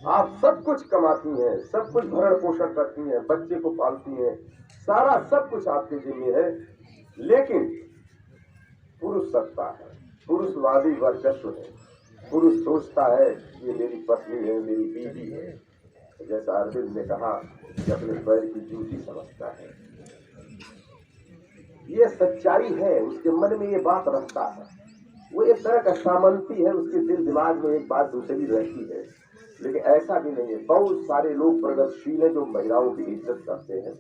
आप सब कुछ कमाती हैं, सब कुछ भरण पोषण करती हैं, बच्चे को पालती हैं, सारा सब कुछ आपके जिम्मे है, लेकिन पुरुष सत्ता है, पुरुषवादी वर्चस्व है। पुरुष सोचता है ये मेरी पत्नी है, मेरी बीवी है, जैसा अरविंद ने कहा कि अपने पैर की जूती समझता है। ये सच्चाई है, उसके मन में ये बात रहता है। वो एक तरह का सामंती है, उसके दिल दिमाग में एक बात दूसरी रहती है। लेकिन ऐसा भी नहीं है। बहुत सारे लोग प्रगतिशील हैं जो महिलाओं की इज्जत करते हैं,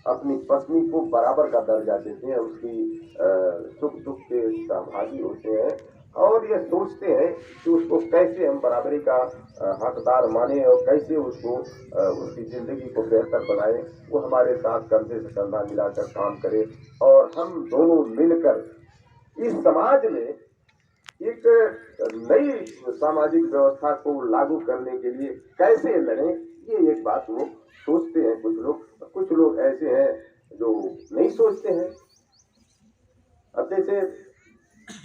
अपनी पत्नी को बराबर का दर्जा देते हैं, उसकी सुख दुख के सहभागी होते हैं और ये सोचते हैं कि उसको कैसे हम बराबरी का हकदार माने और कैसे उसको उसकी जिंदगी को बेहतर बनाए। वो हमारे साथ कंधे से कंधा मिलाकर काम करे और हम दोनों मिलकर इस समाज में एक नई सामाजिक व्यवस्था को लागू करने के लिए कैसे लड़ें, ये एक बात वो सोचते हैं कुछ लोग ऐसे हैं जो नहीं सोचते हैं। अब जैसे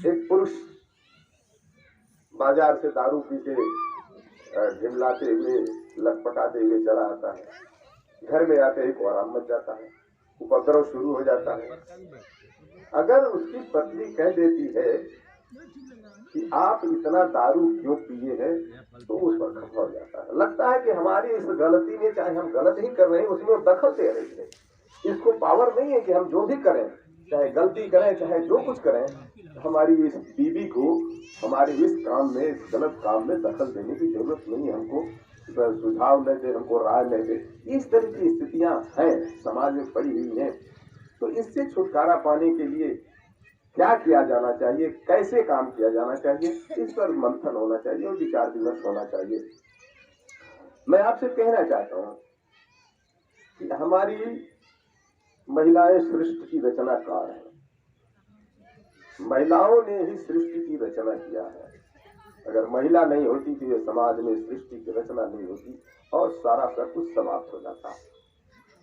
एक पुरुष बाजार से दारू पी के ढिमलाते हुए लटपटाते हुए चला आता है, घर में आते ही कोहराम मच जाता है, उपद्रव शुरू हो जाता है। अगर उसकी पत्नी कह देती है कि आप इतना दारू क्यों पिए हैं, तो उस पर खफा हो जाता है। लगता है कि हमारी इस गलती में, चाहे हम गलत ही कर रहे हैं, उसमें वो दखल दे रही है। इसको पावर नहीं है कि हम जो भी करें, चाहे गलती करें चाहे जो कुछ करें, हमारी इस बीवी को हमारे इस काम में, इस गलत काम में दखल देने की जरूरत नहीं है। हमको सुझाव न दे, हमको राय न दे। इस तरह की स्थितियां हैं, समाज में पड़ी हुई हैं। तो इससे छुटकारा पाने के लिए क्या किया जाना चाहिए, कैसे काम किया जाना चाहिए, इस पर मंथन होना चाहिए और विचार विमर्श होना चाहिए। मैं आपसे कहना चाहता हूं कि हमारी महिलाएं सृष्टि की रचनाकार हैं। महिलाओं ने ही सृष्टि की रचना किया है। अगर महिला नहीं होती तो ये समाज में सृष्टि की रचना नहीं होती और सारा सब कुछ समाप्त हो जाता।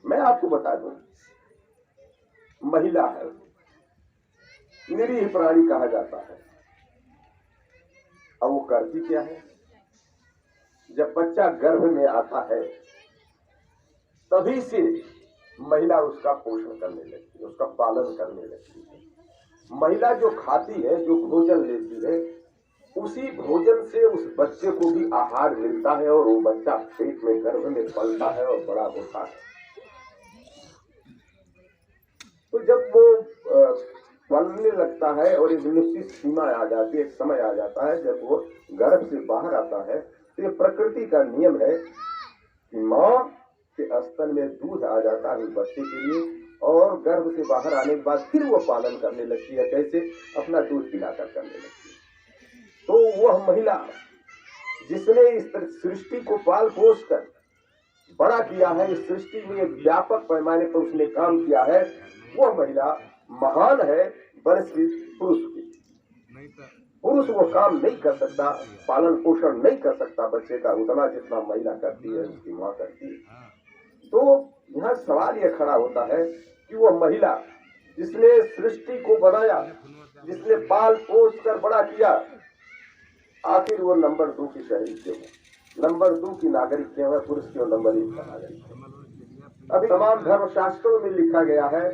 मैं आपको बता दूं, महिला है, निरीह प्राणी कहा जाता है। अब वो करती क्या है? जब बच्चा गर्भ में आता है तभी से महिला उसका पोषण करने लगती है, उसका पालन करने लगती है। महिला जो खाती है, जो भोजन लेती है, उसी भोजन से उस बच्चे को भी आहार मिलता है और वो बच्चा पेट में गर्भ में पलता है और बड़ा होता है। तो जब वो पलने लगता है और एक निश्चित सीमा आ जाती है, एक समय आ जाता है जब वो गर्भ से बाहर आता है, तो ये प्रकृति का नियम है कि माँ के स्तन में दूध आ जाता है बच्चे के लिए और गर्भ से बाहर आने के बाद फिर वो पालन करने लगती है। कैसे? अपना दूध पिलाकर करने लगती है। तो वह महिला जिसने इस सृष्टि को पाल पोष कर बड़ा किया है, इस सृष्टि में एक व्यापक पैमाने पर उसने काम किया है, वह महिला महान है बनस्पत पुरुष की। पुरुष वो काम नहीं कर सकता, पालन पोषण नहीं कर सकता बच्चे का उतना जितना महिला करती है, उसकी माँ करती है। तो यहाँ सवाल यह खड़ा होता है कि वह महिला जिसने सृष्टि को बनाया, जिसने पाल पोष कर बड़ा किया, आखिर वो नंबर 2 की शहरी क्यों है, नंबर 2 की नागरिक क्यों है, पुरुष क्यों नंबर 1 का नागरिक है? अभी तमाम धर्म शास्त्रों में लिखा गया है,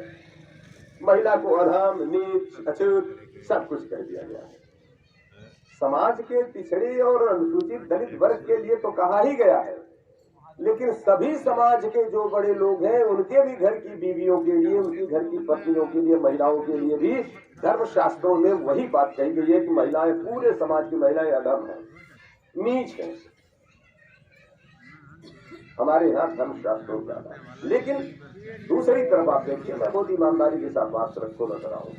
महिला को अधम, नीच, अछूत सब कुछ कह दिया गया है। समाज के पिछड़े और अनुसूचित दलित वर्ग के लिए तो कहा ही गया है, लेकिन सभी समाज के जो बड़े लोग हैं उनके भी घर की बीवियों के लिए, उनकी घर की पत्नियों के लिए, महिलाओं के लिए भी धर्म शास्त्रों में वही बात कही गई है कि महिलाएं, पूरे समाज की महिलाएं अधम हैं, नीच हैं। हमारे यहाँ धर्म शास्त्रों का है। लेकिन दूसरी तरफ आप देखिए, मैं बहुत ईमानदारी के साथ बात को नजर आऊं,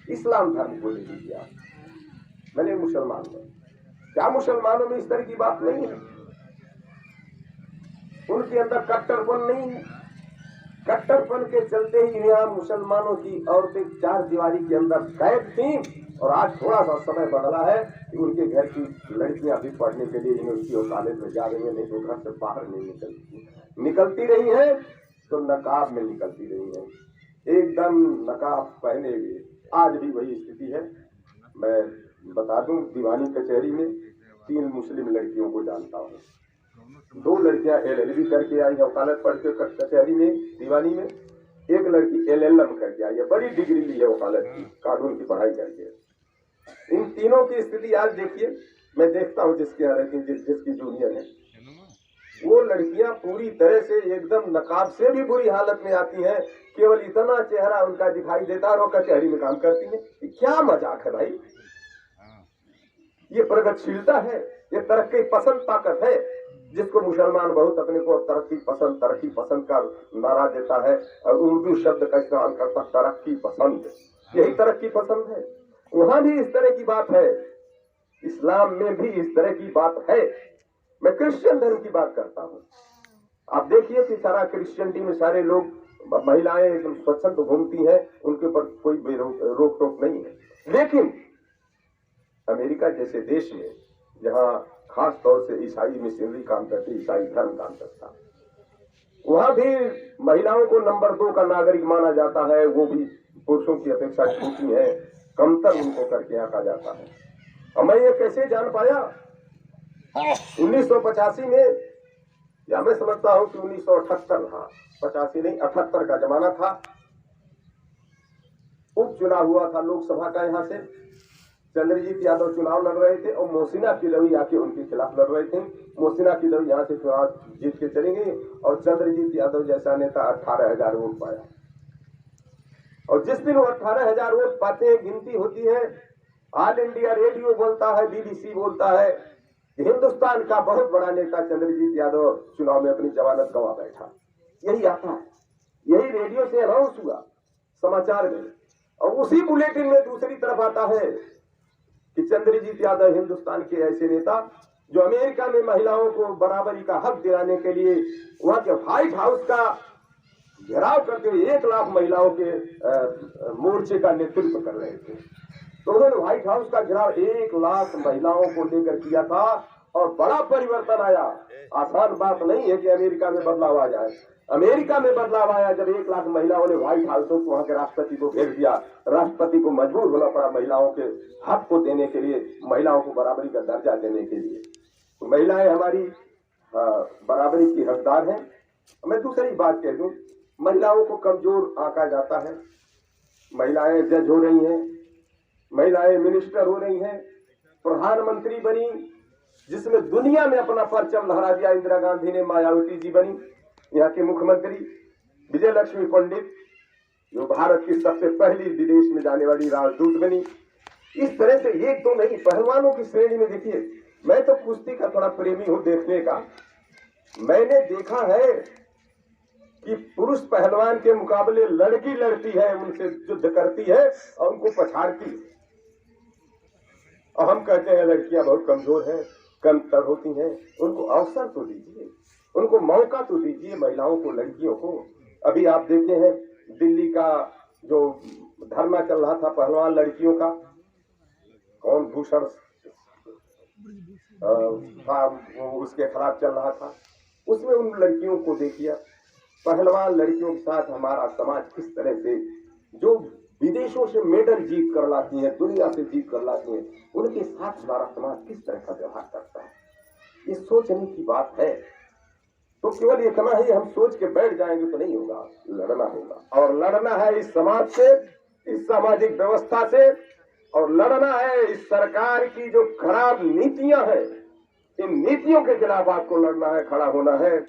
इस्लाम धर्म को ले लीजिए आप, मैंने मुसलमान में, क्या मुसलमानों में इस तरह की बात नहीं है? उनके अंदर कट्टरपन नहीं है। कट्टरपन के चलते ही यहाँ मुसलमानों की औरतें 4 दीवारी के अंदर कैद थी और आज थोड़ा सा समय बदला है कि उनके घर की लड़कियां भी पढ़ने के लिए यूनिवर्सिटी और कॉलेज में जा रही है, नहीं तो घर से बाहर नहीं निकलती रही है तो नकाब में निकलती रही है, एकदम नकाब पहने हुए। आज भी वही स्थिति है। मैं बता दूं, दीवानी कचहरी में 3 मुस्लिम लड़कियों को जानता हूँ, दो लड़कियां LLB करके आई है, वकालत पढ़ के कचहरी में दीवानी में। एक लड़की LLM करके आई है, बड़ी डिग्री ली है वकालत की, कानून की पढ़ाई करके। इन तीनों की स्थिति आज देखिए, मैं देखता हूँ जिसके यहाँ रहती, जिसकी जूनियर है, वो लड़कियां पूरी तरह से एकदम नकाब से भी बुरी हालत में आती हैं, केवल इतना चेहरा उनका दिखाई देता है और वो कचहरी में काम करती हैं। ये क्या मजाक है भाई? ये प्रगतिशीलता है, ये तरक्की पसंद ताकत है, जिसको मुसलमान बहुत अपने को तरक्की पसंद का नारा देता है और उर्दू शब्द का इस्तेमाल करता, तरक्की पसंद। यही तरक्की पसंद है। वहां भी इस तरह की बात है, इस्लाम में भी इस तरह की बात है। मैं क्रिश्चियन धर्म की बात करता हूँ। आप देखिए कि सारा क्रिश्चियनिटी में सारे लोग, महिलाएं एकदम स्वच्छंद घूमती हैं, उनके ऊपर कोई रोक टोक नहीं है। लेकिन अमेरिका जैसे देश में, जहाँ खास तौर से ईसाई मिशनरी काम करते, ईसाई धर्म काम करता, वहां भी महिलाओं को नंबर 2 का नागरिक माना जाता है। वो भी पुरुषों की अपेक्षा छोटी है, कमतर उनको करके आंका जाता है। और मैं ये कैसे जान पाया? 1985 में, या मैं समझता हूं कि 1978 था, 85 नहीं 78 का जमाना था। उपचुनाव हुआ था लोकसभा का, यहाँ से चंद्रजीत यादव चुनाव लड़ रहे थे और मोहसिना किदवई आके उनके खिलाफ लड़ रहे थे। मोहसिना किदवई यहाँ से चुनाव जीत के चली गई और चंद्रजीत यादव जैसा नेता 18,000 वोट पाया। और जिस दिन वो 18,000 वोट पाते हैं, गिनती होती है, ऑल इंडिया रेडियो बोलता है, BBC बोलता है, हिंदुस्तान का बहुत बड़ा नेता चंद्रजीत यादव चुनाव में अपनी जमानत गंवा बैठा। यही आता है, यही रेडियो से अनाउंस हुआ समाचार में। और उसी बुलेटिन में दूसरी तरफ आता है कि चंद्रजीत यादव हिंदुस्तान के ऐसे नेता जो अमेरिका में महिलाओं को बराबरी का हक दिलाने के लिए वहां के व्हाइट हाउस का घेराव करते हुए 1 लाख महिलाओं के मोर्चे का नेतृत्व कर रहे थे। तो उन्होंने व्हाइट हाउस का घेराव 1 लाख महिलाओं को लेकर किया था और बड़ा परिवर्तन आया। आसान बात नहीं है कि अमेरिका में बदलाव आ जाए। अमेरिका में बदलाव आया जब 1 लाख महिलाओं ने व्हाइट हाउस को, वहां के राष्ट्रपति को घेर दिया। राष्ट्रपति को मजबूर होना पड़ा महिलाओं के हक को देने के लिए, महिलाओं को बराबरी का दर्जा देने के लिए। तो महिलाएं हमारी बराबरी की हकदार हैं। मैं दूसरी बात कह दूं, महिलाओं को कमजोर आंका जाता है। महिलाएं जज हो रही हैं, महिलाएं मिनिस्टर हो रही हैं, प्रधानमंत्री बनी, जिसमें दुनिया में अपना परचम लहरा दिया इंदिरा गांधी ने। मायावती जी बनी यहाँ की मुख्यमंत्री। विजय लक्ष्मी पंडित जो भारत की सबसे पहली विदेश में जाने वाली राजदूत बनी। इस तरह से एक तो नहीं, पहलवानों की श्रेणी में देखिए, मैं तो कुश्ती का थोड़ा प्रेमी हूं देखने का। मैंने देखा है कि पुरुष पहलवान के मुकाबले लड़की लड़ती है, उनसे युद्ध करती है और उनको पछाड़ती है। और हम कहते हैं लड़कियां बहुत कमजोर हैं, कमतर होती हैं। उनको अवसर तो दीजिए, उनको मौका तो दीजिए, महिलाओं को, लड़कियों को। अभी आप देखे हैं दिल्ली का जो धरना चल रहा था पहलवान लड़कियों का, कौन भूषण था वो, उसके खिलाफ चल रहा था। उसमें उन लड़कियों को देखिए, पहलवान लड़कियों के साथ हमारा समाज किस तरह से, जो विदेशों से मेडल जीत कर लाती हैं, दुनिया से जीत कर लाती हैं, उनके साथ हमारा समाज किस तरह का व्यवहार करता है। ये सोचने की बात है। तो केवल इतना ही हम सोच के बैठ जाएंगे तो नहीं होगा, लड़ना होगा। और लड़ना है इस समाज से, इस सामाजिक व्यवस्था से, और लड़ना है इस सरकार की जो खराब नीतियां हैं, इन नीतियों के खिलाफ आपको लड़ना है, खड़ा होना है।